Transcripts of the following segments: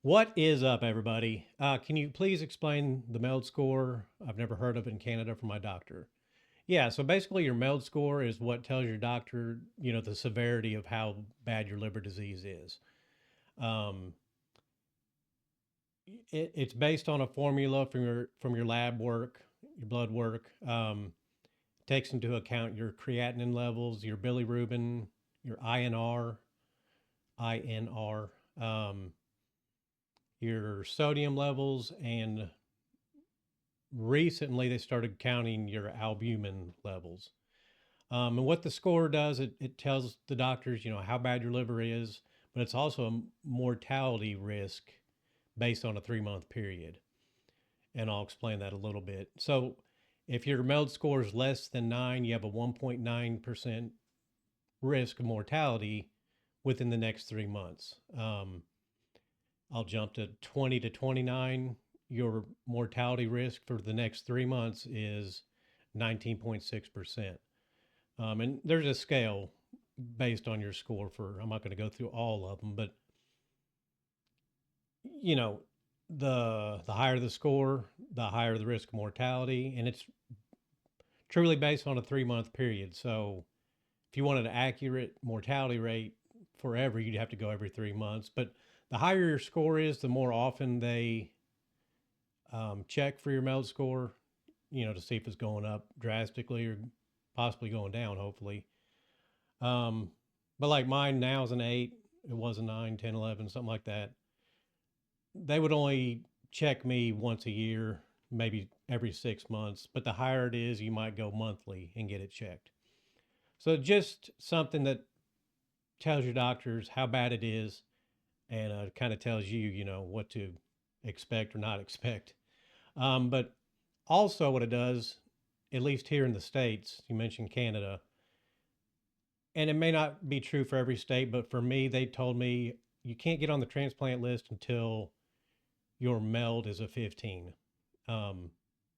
What is up, everybody? Can you please explain the MELD score? I've never heard of it in Canada from my doctor. Yeah, so basically, your MELD score is what tells your doctor, the severity of how bad your liver disease is. Um, it's based on a formula from your lab work, your blood work. Takes into account your creatinine levels, your bilirubin, your INR, your sodium levels, and recently they started counting your albumin levels. And what the score does, it tells the doctors, how bad your liver is, but it's also a mortality risk based on a 3 month period. And I'll explain that a little bit. So if your MELD score is less than 9, you have a 1.9% risk of mortality within the next 3 months. I'll jump to 20 to 29. Your mortality risk for the next 3 months is 19.6%. And there's a scale based on your score for, I'm not going to go through all of them, but you know, the higher the score, the higher the risk of mortality. And it's truly based on a 3 month period. So if you wanted an accurate mortality rate forever, you'd have to go every 3 months. But the higher your score is, the more often they check for your MELD score, to see if it's going up drastically or possibly going down, hopefully. Um, but like mine now is an 8, it was a 9, 10, 11, something like that. They would only check me once a year, maybe every 6 months. But the higher it is, you might go monthly and get it checked. So just something that tells your doctors how bad it is, and kind of tells you, what to expect or not expect. But also, what it does, at least here in the States, you mentioned Canada, and it may not be true for every state, but for me, they told me you can't get on the transplant list until your MELD is a 15, um,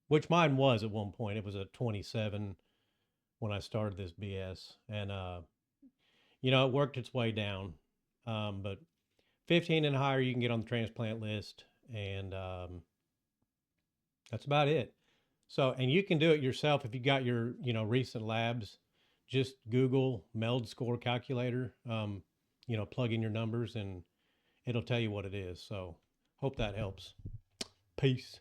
which mine was at one point. It was a 27 when I started this BS. And, it worked its way down. But 15 and higher, you can get on the transplant list. And that's about it. So, and you can do it yourself if you got your, recent labs. Just Google MELD score calculator, plug in your numbers and it'll tell you what it is. So, hope that helps. Peace.